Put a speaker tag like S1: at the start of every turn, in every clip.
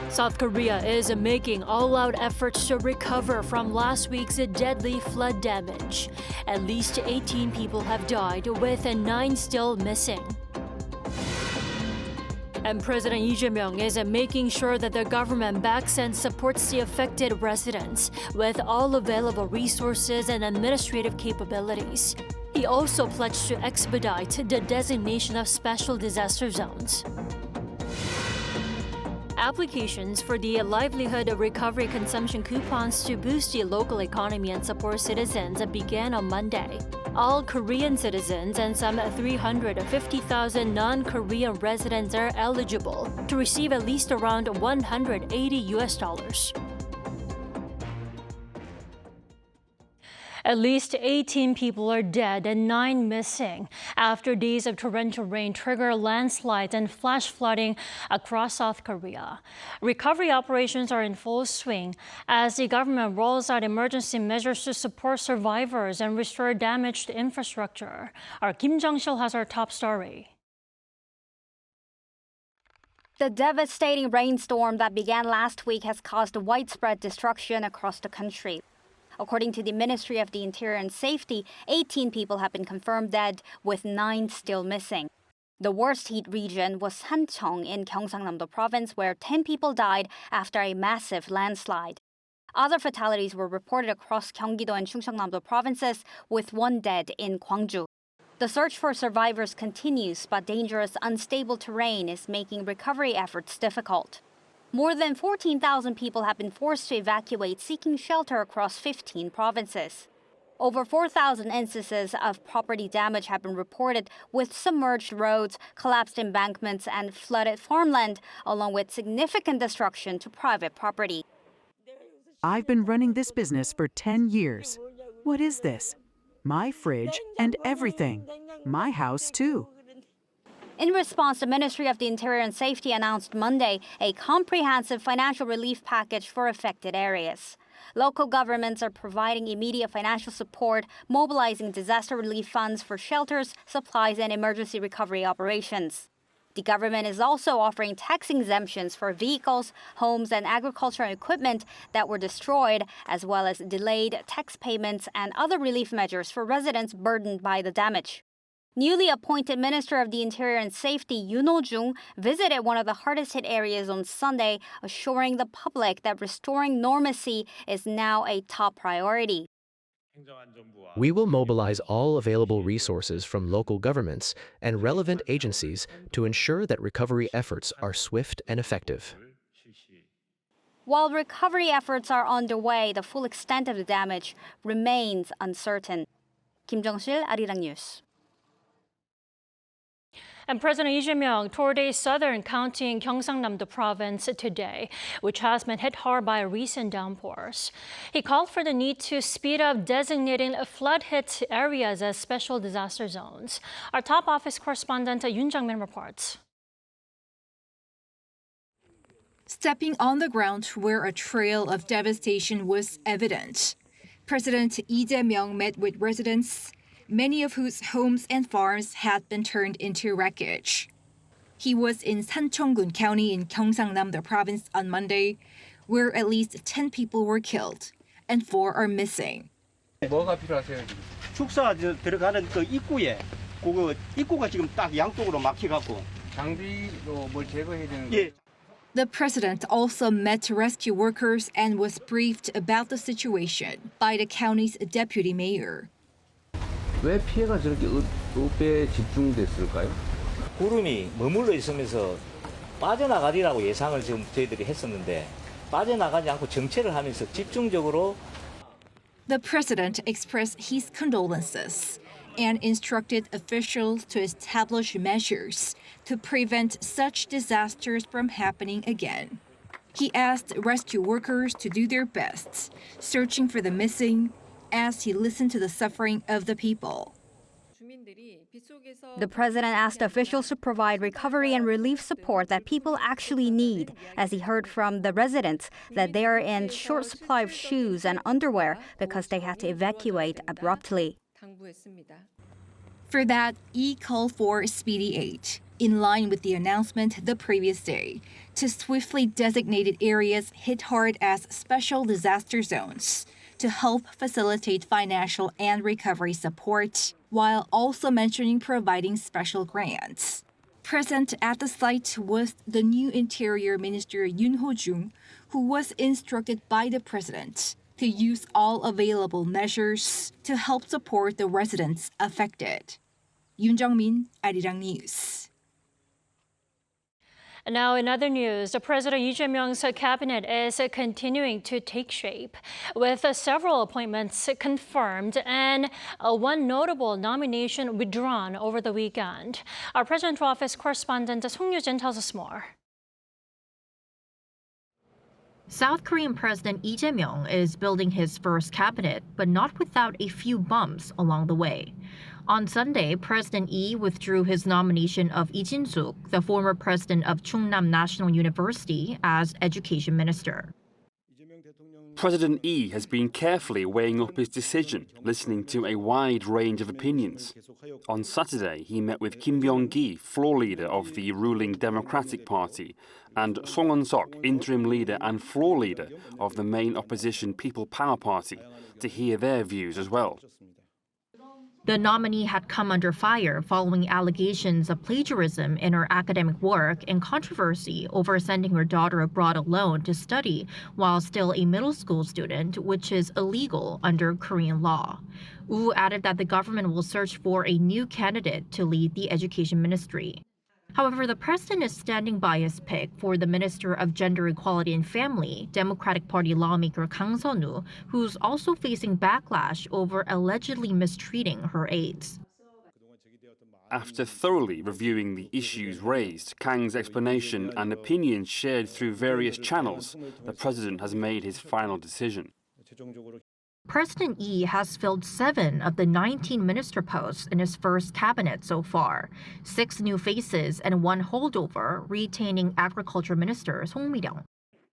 S1: South Korea is making all-out efforts to recover from last week's deadly flood damage. At least 18 people have died, with 9 still missing. And President Lee Jin-sook is making sure that the government backs and supports the affected residents with all available resources and administrative capabilities. He also pledged to expedite the designation of special disaster zones. Applications for the Livelihood Recovery Consumption Coupons to boost the local economy and support citizens began on Monday. All Korean citizens and some 350,000 non-Korean residents are eligible to receive at least around $180. At least 18 people are dead and 9 missing after days of torrential rain trigger landslides and flash flooding across South Korea. Recovery operations are in full swing as the government rolls out emergency measures to support survivors and restore damaged infrastructure. Our Kim Jung-sil has our top story.
S2: The devastating rainstorm that began last week has caused widespread destruction across the country. According to the Ministry of the Interior and Safety, 18 people have been confirmed dead, with 9 still missing. The worst hit region was Sancheong in Gyeongsang-namdo Province, where 10 people died after a massive landslide. Other fatalities were reported across Gyeonggi-do and Chungcheong-namdo provinces, with 1 dead in Gwangju. The search for survivors continues, but dangerous, unstable terrain is making recovery efforts difficult. More than 14,000 people have been forced to evacuate, seeking shelter across 15 provinces. Over 4,000 instances of property damage have been reported, with submerged roads, collapsed embankments, and flooded farmland, along with significant destruction to private property.
S3: I've been running this business for 10 years. What is this? My fridge and everything. My house, too.
S2: In response, the Ministry of the Interior and Safety announced Monday a comprehensive financial relief package for affected areas. Local governments are providing immediate financial support, mobilizing disaster relief funds for shelters, supplies, and emergency recovery operations. The government is also offering tax exemptions for vehicles, homes, and agricultural equipment that were destroyed, as well as delayed tax payments and other relief measures for residents burdened by the damage. Newly appointed Minister of the Interior and Safety Yoon Ho-jung visited one of the hardest-hit areas on Sunday, assuring the public that restoring normalcy is now a top priority.
S4: We will mobilize all available resources from local governments and relevant agencies to ensure that recovery efforts are swift and effective.
S2: While recovery efforts are underway, the full extent of the damage remains uncertain. Kim Jung-sil, Arirang News.
S1: And President Lee Jin-sook toured a southern county in Gyeongsang-namdo Province today, which has been hit hard by recent downpours. He called for the need to speed up designating flood-hit areas as special disaster zones. Our top office correspondent Yoon Jung-min reports.
S5: Stepping on the ground where a trail of devastation was evident, President Lee Jae-myung met with residents, many of whose homes and farms had been turned into wreckage. He was in Sancheong-gun County in Gyeongsang-namdo Province on Monday, where at least 10 people were killed and 4 are missing.
S6: 뭐가 필요하세요? 축사 들어가는 그 입구에 그거 입구가 지금 딱 양쪽으로 막혀갖고 장비로 뭘 제거해야 되는데. 예.
S5: The president also met rescue workers and was briefed about the situation by the county's deputy mayor.
S7: 왜 피해가 저렇게 읍에 집중됐을까요?
S8: 구름이 머물러 있으면서 빠져나가리라고 예상을 지금 저희들이 했었는데 빠져나가지 않고 정체를 하면서 집중적으로.
S5: The president expressed his condolences and instructed officials to establish measures to prevent such disasters from happening again. He asked rescue workers to do their best, searching for the missing, as he listened to the suffering of the people.
S2: The president asked officials to provide recovery and relief support that people actually need, as he heard from the residents that they are in short supply of shoes and underwear because they had to evacuate abruptly.
S5: For that, he called for speedy aid, in line with the announcement the previous day, to swiftly designated areas hit hard as special disaster zones to help facilitate financial and recovery support, while also mentioning providing special grants. Present at the site was the new Interior Minister Yoon Ho-jung, who was instructed by the president to use all available measures to help support the residents affected. Yoon Jung-min, Arirang News.
S1: Now, in other news, President Lee Jae-myung's cabinet is continuing to take shape, with several appointments confirmed and one notable nomination withdrawn over the weekend. Our Presidential Office correspondent Song Yoo-jin tells us more.
S9: South Korean President Lee Jae-myung is building his first cabinet, but not without a few bumps along the way. On Sunday, President Lee withdrew his nomination of Lee Jin-sook, the former president of Chungnam National University, as education minister.
S10: President Lee has been carefully weighing up his decision, listening to a wide range of opinions. On Saturday, he met with Kim Byung-gi, floor leader of the ruling Democratic Party, and Song Won-sok, interim leader and floor leader of the main opposition People Power Party, to hear their views as well.
S9: The nominee had come under fire following allegations of plagiarism in her academic work and controversy over sending her daughter abroad alone to study while still a middle school student, which is illegal under Korean law. Woo added that the government will search for a new candidate to lead the education ministry. However, the president is standing by his pick for the Minister of Gender Equality and Family, Democratic Party lawmaker Kang Seon-woo, who's also facing backlash over allegedly mistreating her aides.
S10: After thoroughly reviewing the issues raised, Kang's explanation and opinions shared through various channels, the president has made his final decision.
S9: President Lee has filled 7 of the 19 minister posts in his first cabinet so far, 6 new faces and 1 holdover, retaining Agriculture Minister Song Mi-ryong.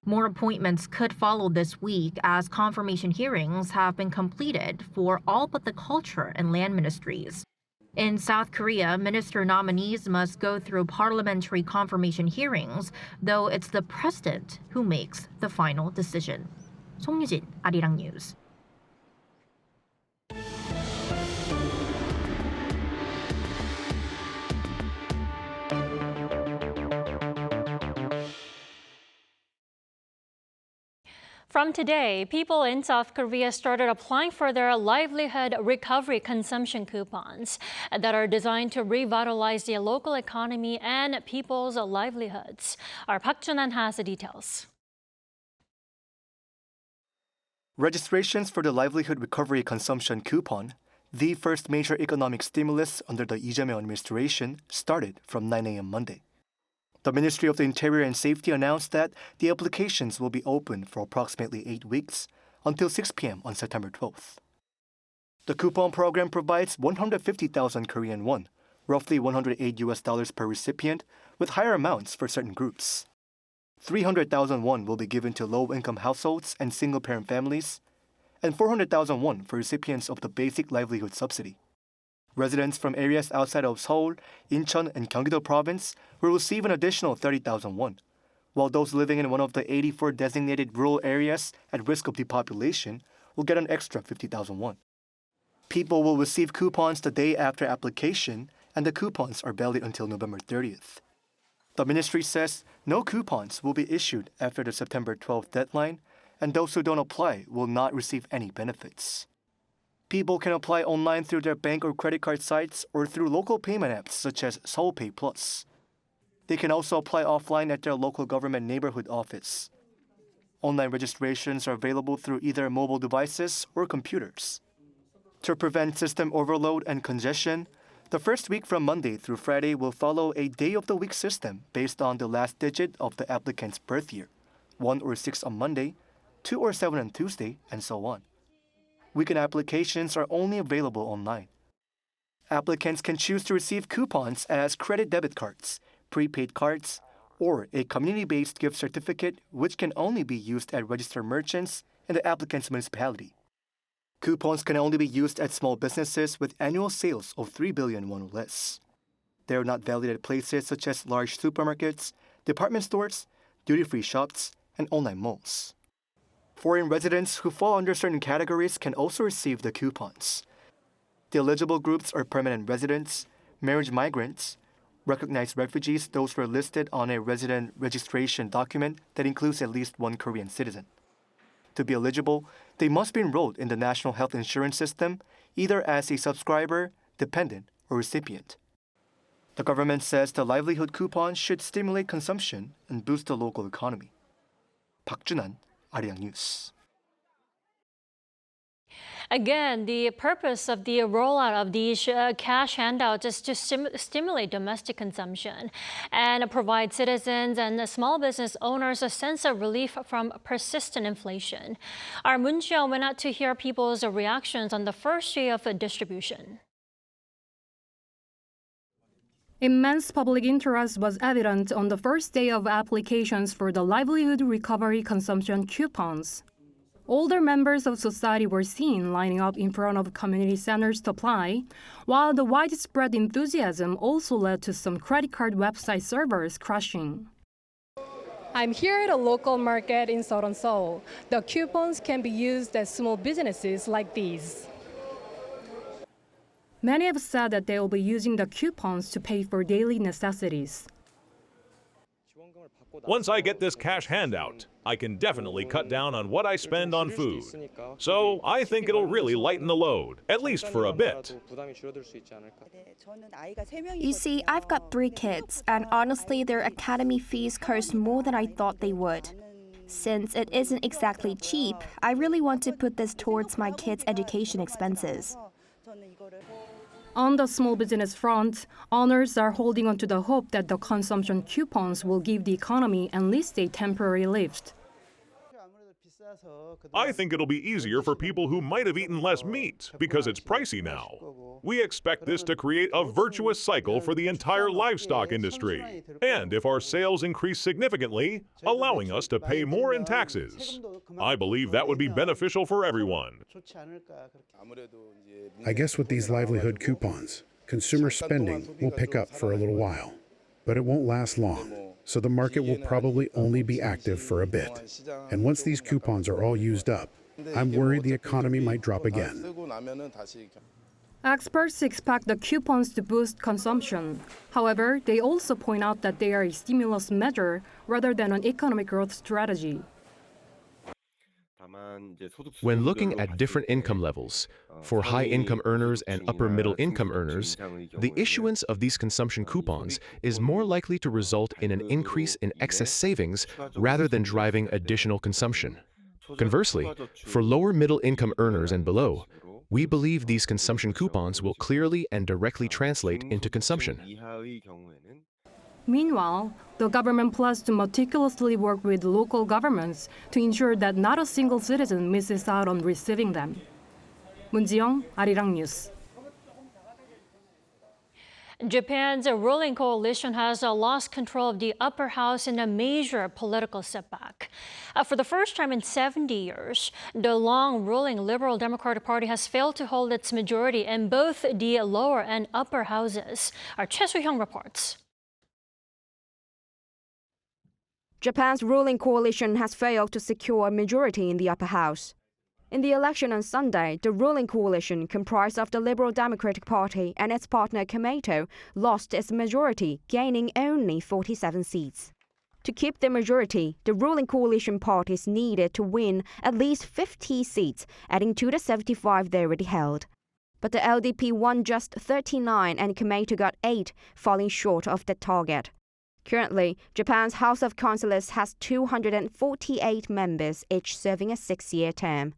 S9: More appointments could follow this week as confirmation hearings have been completed for all but the Culture and Land ministries. In South Korea, minister nominees must go through parliamentary confirmation hearings, though it's the president who makes the final decision. Song Yoo-jin, Arirang News.
S1: From today, people in South Korea started applying for their livelihood recovery consumption coupons that are designed to revitalize the local economy and people's livelihoods. Our Park Jun-han has the details.
S11: Registrations for the Livelihood Recovery Consumption Coupon, the first major economic stimulus under the Lee Jae-myung administration, started from 9 a.m. Monday. The Ministry of the Interior and Safety announced that the applications will be open for approximately 8 weeks until 6 p.m. on September 12th. The coupon program provides 150,000 Korean won, roughly $108 per recipient, with higher amounts for certain groups. 300,000 won will be given to low-income households and single-parent families, and 400,000 won for recipients of the Basic Livelihood Subsidy. Residents from areas outside of Seoul, Incheon, and Gyeonggi-do Province will receive an additional 30,000 won, while those living in one of the 84 designated rural areas at risk of depopulation will get an extra 50,000 won. People will receive coupons the day after application, and the coupons are valid until November 30th. The ministry says no coupons will be issued after the September 12th deadline, and those who don't apply will not receive any benefits. People can apply online through their bank or credit card sites or through local payment apps such as Seoul Pay Plus. They can also apply offline at their local government neighborhood office. Online registrations are available through either mobile devices or computers. To prevent system overload and congestion, the first week from Monday through Friday will follow a day-of-the-week system based on the last digit of the applicant's birth year, 1 or 6 on Monday, 2 or 7 on Tuesday, and so on. Weekend applications are only available online. Applicants can choose to receive coupons as credit debit cards, prepaid cards, or a community-based gift certificate which can only be used at registered merchants in the applicant's municipality. Coupons can only be used at small businesses with annual sales of 3 billion won or less. They are not valid at places such as large supermarkets, department stores, duty-free shops, and online malls. Foreign residents who fall under certain categories can also receive the coupons. The eligible groups are permanent residents, marriage migrants, recognized refugees, those who are listed on a resident registration document that includes at least one Korean citizen. To be eligible, they must be enrolled in the national health insurance system, either as a subscriber, dependent, or recipient. The government says the livelihood coupon should stimulate consumption and boost the local economy. Park Junan, Arirang News.
S1: Again, the purpose of the rollout of these cash handouts is to stimulate domestic consumption and provide citizens and small business owners a sense of relief from persistent inflation. Our Moon Jiao went out to hear people's reactions on the first day of distribution.
S12: Immense public interest was evident on the first day of applications for the Livelihood Recovery Consumption coupons. Older members of society were seen lining up in front of community centers to apply, while the widespread enthusiasm also led to some credit card website servers crashing.
S13: I'm here at a local market in southern Seoul. The coupons can be used at small businesses like these.
S12: Many have said that they will be using the coupons to pay for daily necessities.
S14: Once I get this cash handout, I can definitely cut down on what I spend on food. So I think it'll really lighten the load, at least for a bit.
S15: You see, I've got 3 kids, and honestly, their academy fees cost more than I thought they would. Since it isn't exactly cheap, I really want to put this towards my kids' education expenses.
S12: On the small business front, owners are holding on to the hope that the consumption coupons will give the economy at least a temporary lift.
S14: I think it'll be easier for people who might have eaten less meat because it's pricey now. We expect this to create a virtuous cycle for the entire livestock industry. And if our sales increase significantly, allowing us to pay more in taxes. I believe that would be beneficial for everyone.
S16: I guess with these livelihood coupons, consumer spending will pick up for a little while, but it won't last long. So the market will probably only be active for a bit. And once these coupons are all used up, I'm worried the economy might drop again.
S12: Experts expect the coupons to boost consumption. However, they also point out that they are a stimulus measure rather than an economic growth strategy.
S4: When looking at different income levels, for high-income earners and upper-middle-income earners, the issuance of these consumption coupons is more likely to result in an increase in excess savings rather than driving additional consumption. Conversely, for lower-middle-income earners and below, we believe these consumption coupons will clearly and directly translate into consumption.
S12: Meanwhile, the government plans to meticulously work with local governments to ensure that not a single citizen misses out on receiving them. Moon Ji-young, Arirang News.
S1: Japan's ruling coalition has lost control of the upper house in a major political setback. For the first time in 70 years, the long-ruling Liberal Democratic Party has failed to hold its majority in both the lower and upper houses. Our Choi Soo-hyung reports.
S17: Japan's ruling coalition has failed to secure a majority in the upper house. In the election on Sunday, the ruling coalition, comprised of the Liberal Democratic Party and its partner Komeito, lost its majority, gaining only 47 seats. To keep the majority, the ruling coalition parties needed to win at least 50 seats, adding to the 75 they already held. But the LDP won just 39 and Komeito got 8, falling short of the target. Currently, Japan's House of Councillors has 248 members, each serving a 6-year term.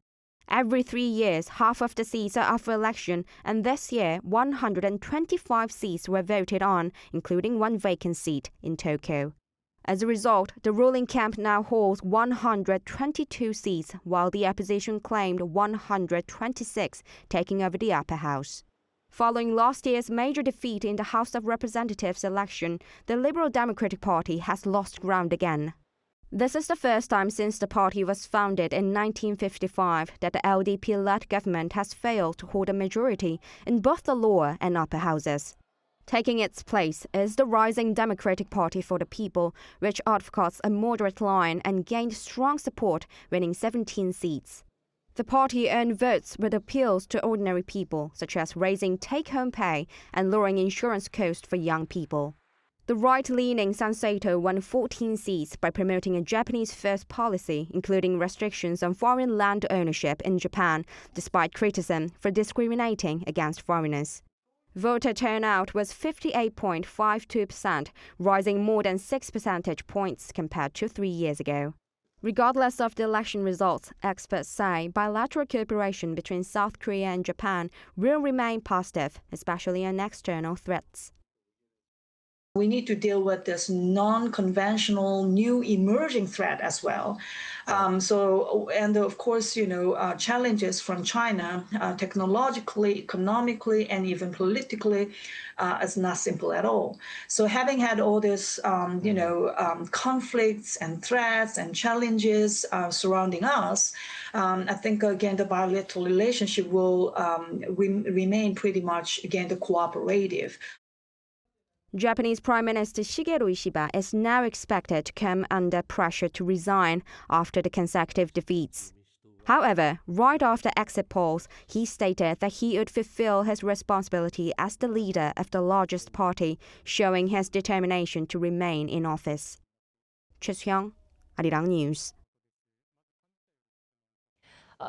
S17: Every 3 years, half of the seats are up for election, and this year, 125 seats were voted on, including 1 vacant seat in Tokyo. As a result, the ruling camp now holds 122 seats, while the opposition claimed 126, taking over the upper house. Following last year's major defeat in the House of Representatives election, the Liberal Democratic Party has lost ground again. This is the first time since the party was founded in 1955 that the LDP-led government has failed to hold a majority in both the lower and upper houses. Taking its place is the rising Democratic Party for the People, which advocates a moderate line and gained strong support, winning 17 seats. The party earned votes with appeals to ordinary people, such as raising take-home pay and lowering insurance costs for young people. The right-leaning Sansato won 14 seats by promoting a Japanese-first policy, including restrictions on foreign land ownership in Japan, despite criticism for discriminating against foreigners. Voter turnout was 58.52%, rising more than 6 percentage points compared to 3 years ago. Regardless of the election results, experts say bilateral cooperation between South Korea and Japan will remain positive, especially on external threats.
S18: We need to deal with this non-conventional, new emerging threat as well. And of course, challenges from China, technologically, economically, and even politically, is not simple at all. So having had all this, conflicts and threats and challenges surrounding us, I think, again, the bilateral relationship will remain pretty much, again, the cooperative.
S17: Japanese Prime Minister Shigeru Ishiba is now expected to come under pressure to resign after the consecutive defeats. However, right after exit polls, he stated that he would fulfill his responsibility as the leader of the largest party, showing his determination to remain in office. Choi Hyung, Arirang News.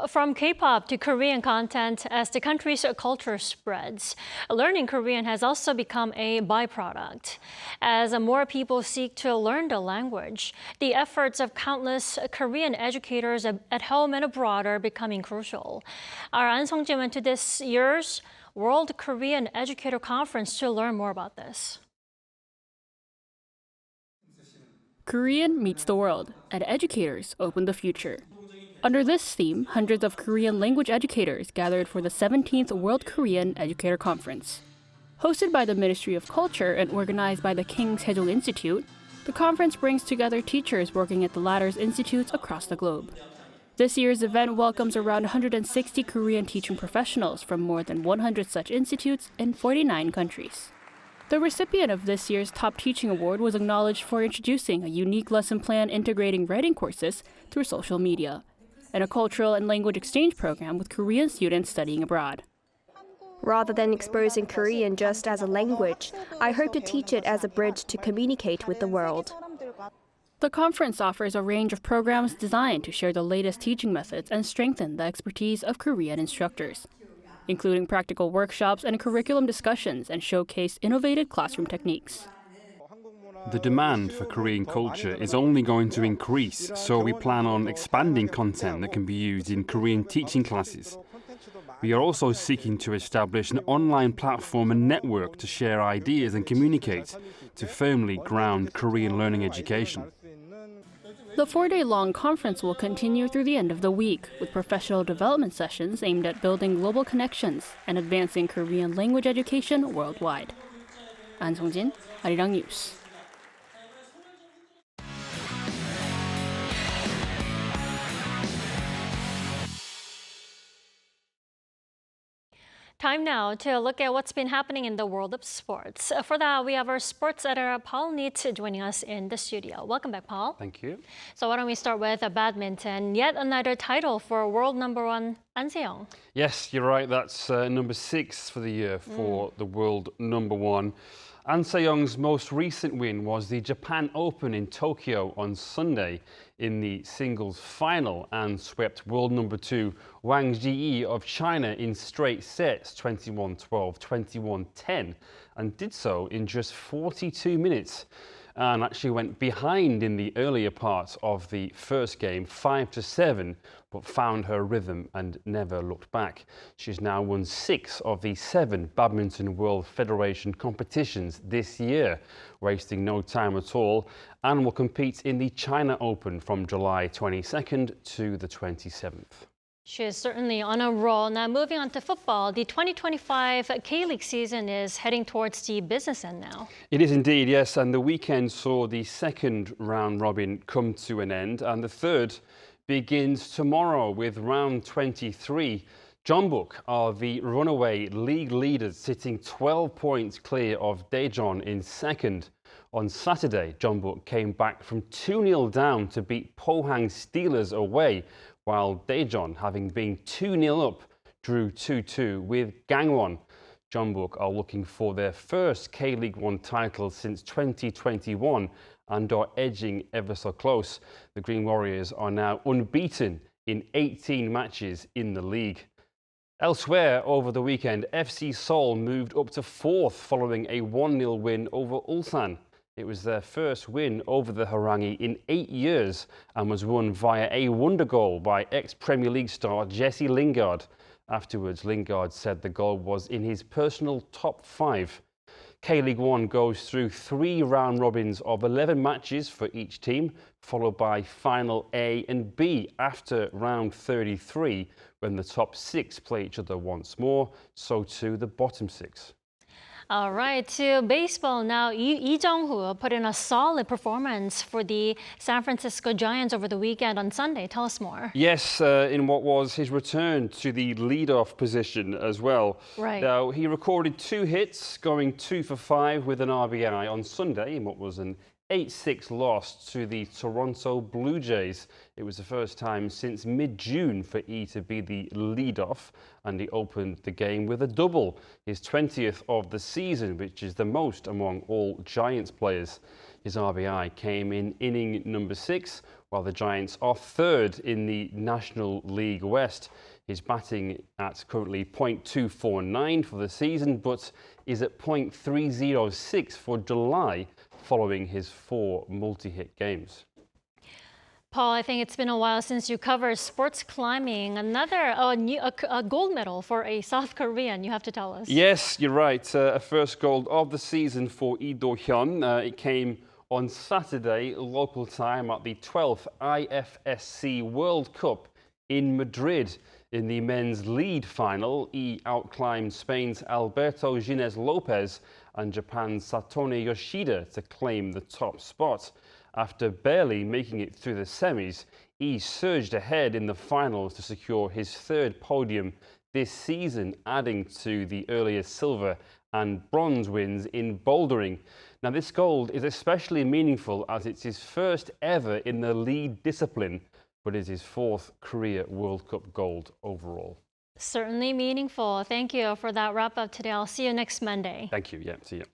S1: From K-pop to Korean content, as the country's culture spreads, learning Korean has also become a byproduct. As more people seek to learn the language, the efforts of countless Korean educators at home and abroad are becoming crucial. Our An Sung-jin went to this year's World Korean Educator Conference to learn more about this.
S19: Korean meets the world, and educators open the future. Under this theme, hundreds of Korean language educators gathered for the 17th World Korean Educator Conference. Hosted by the Ministry of Culture and organized by the King Sejong Institute, the conference brings together teachers working at the latter's institutes across the globe. This year's event welcomes around 160 Korean teaching professionals from more than 100 such institutes in 49 countries. The recipient of this year's Top Teaching Award was acknowledged for introducing a unique lesson plan integrating writing courses through social media, and a cultural and language exchange program with Korean students studying abroad.
S15: Rather than exposing Korean just as a language, I hope to teach it as a bridge to communicate with the world.
S19: The conference offers a range of programs designed to share the latest teaching methods and strengthen the expertise of Korean instructors, including practical workshops and curriculum discussions, and showcase innovative classroom techniques.
S10: The demand for Korean culture is only going to increase, so we plan on expanding content that can be used in Korean teaching classes. We are also seeking to establish an online platform and network to share ideas and communicate, to firmly ground Korean learning education.
S19: The 4-day-long conference will continue through the end of the week, with professional development sessions aimed at building global connections and advancing Korean language education worldwide. An Sung-jin, Arirang News.
S1: Time now to look at what's been happening in the world of sports. For that, we have our sports editor, Paul Neitz, joining us in the studio. Welcome back, Paul.
S10: Thank you.
S1: So why don't we start with badminton. Yet another title for world number one, An Se-young.
S10: Yes, you're right. That's number 6 for the year for the world number one. An Se-young's most recent win was the Japan Open in Tokyo on Sunday in the singles final, and swept world number 2 Wang Zhiyi of China in straight sets, 21-12, 21-10, and did so in just 42 minutes. And actually went behind in the earlier part of the first game, 5-7, but found her rhythm and never looked back. She's now won 6 of the 7 Badminton World Federation competitions this year, wasting no time at all, and will compete in the China Open from July 22nd to the 27th.
S1: She is certainly on a roll. Now moving on to football, the 2025 K-League season is heading towards the business end now.
S10: It is indeed, yes, and the weekend saw the second round robin come to an end, and the third begins tomorrow with round 23 Jeonbuk are the runaway league leaders, sitting 12 points clear of Daejeon in second. On Saturday, Jeonbuk came back from 2-0 down to beat Pohang Steelers away, while Daejeon, having been 2-0 up, drew 2-2 with Gangwon. Jeonbuk are looking for their first K-League 1 title since 2021 and are edging ever so close. The Green Warriors are now unbeaten in 18 matches in the league. Elsewhere over the weekend, FC Seoul moved up to 4th following a 1-0 win over Ulsan. It was their first win over the Harangi in 8 years and was won via a wonder goal by ex-Premier League star Jesse Lingard. Afterwards, Lingard said the goal was in his personal top 5. K-League 1 goes through 3 round robins of 11 matches for each team, followed by final A and B after round 33, when the top 6 play each other once more, so too the bottom 6.
S1: All right, to baseball now. Lee Jung-hoo put in a solid performance for the San Francisco Giants over the weekend on Sunday. Tell us more.
S10: Yes, in what was his return to the leadoff position as well.
S1: Right.
S10: Now, he recorded 2 hits, going 2 for 5 with an RBI on Sunday in what was an 8-6 loss to the Toronto Blue Jays. It was the first time since mid-June for E to be the leadoff, and he opened the game with a double, his 20th of the season, which is the most among all Giants players. His RBI came in inning number 6, while the Giants are 3rd in the National League West. He's batting at currently .249 for the season, but is at .306 for July, following his 4 multi-hit games.
S1: Paul, I think it's been a while since you covered sports climbing. Another a gold medal for a South Korean, you have to tell us.
S10: Yes, you're right. A first gold of the season for Lee Do-hyun. It came on Saturday, local time, at the 12th IFSC World Cup in Madrid. In the men's lead final, Lee outclimbed Spain's Alberto Gines Lopez and Japan's Satone Yoshida to claim the top spot. After barely making it through the semis, Lee surged ahead in the finals to secure his 3rd podium this season, adding to the earlier silver and bronze wins in bouldering. Now, this gold is especially meaningful as it's his first ever in the lead discipline, but is his 4th Korea World Cup gold overall.
S1: Certainly meaningful. Thank you for that wrap up today. I'll see you next Monday.
S10: Thank you. Yeah, see you.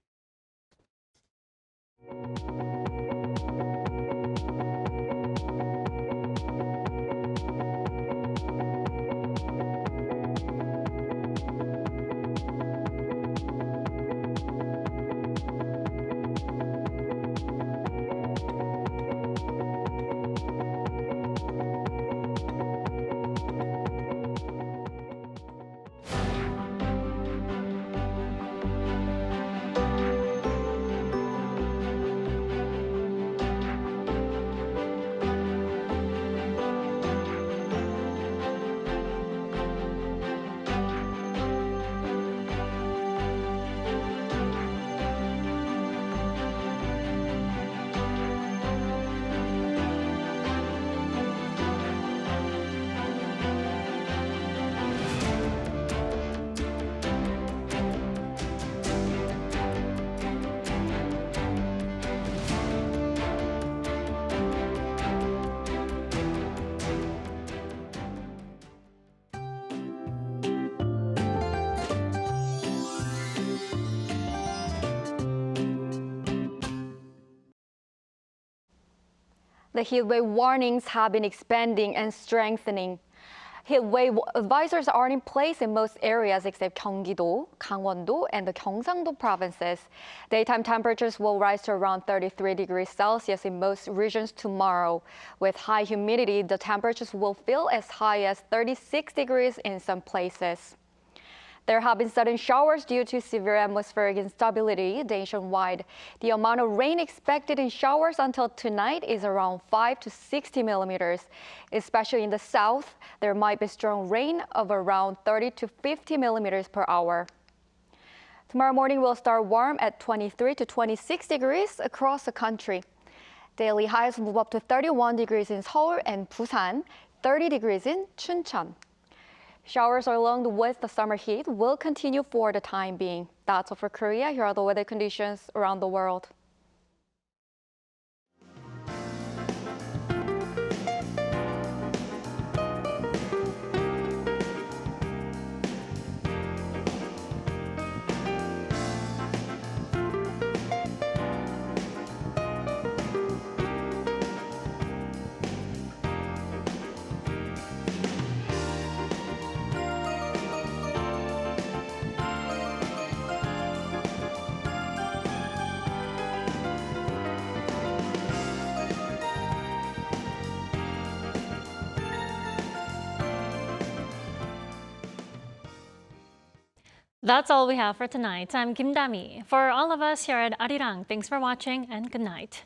S20: The heatwave warnings have been expanding and strengthening. Heatwave advisories are in place in most areas except Gyeonggi-do, Gangwon-do, and the Gyeongsang-do provinces. Daytime temperatures will rise to around 33 degrees Celsius in most regions tomorrow. With high humidity, the temperatures will feel as high as 36 degrees in some places. There have been sudden showers due to severe atmospheric instability nationwide. The amount of rain expected in showers until tonight is around 5 to 60 millimeters. Especially in the south, there might be strong rain of around 30 to 50 millimeters per hour. Tomorrow morning will start warm at 23 to 26 degrees across the country. Daily highs move up to 31 degrees in Seoul and Busan, 30 degrees in Chuncheon. Showers along with the summer heat will continue for the time being. That's all for Korea. Here are the weather conditions around the world.
S1: That's all we have for tonight. I'm Kim Dami. For all of us here at Arirang, thanks for watching and good night.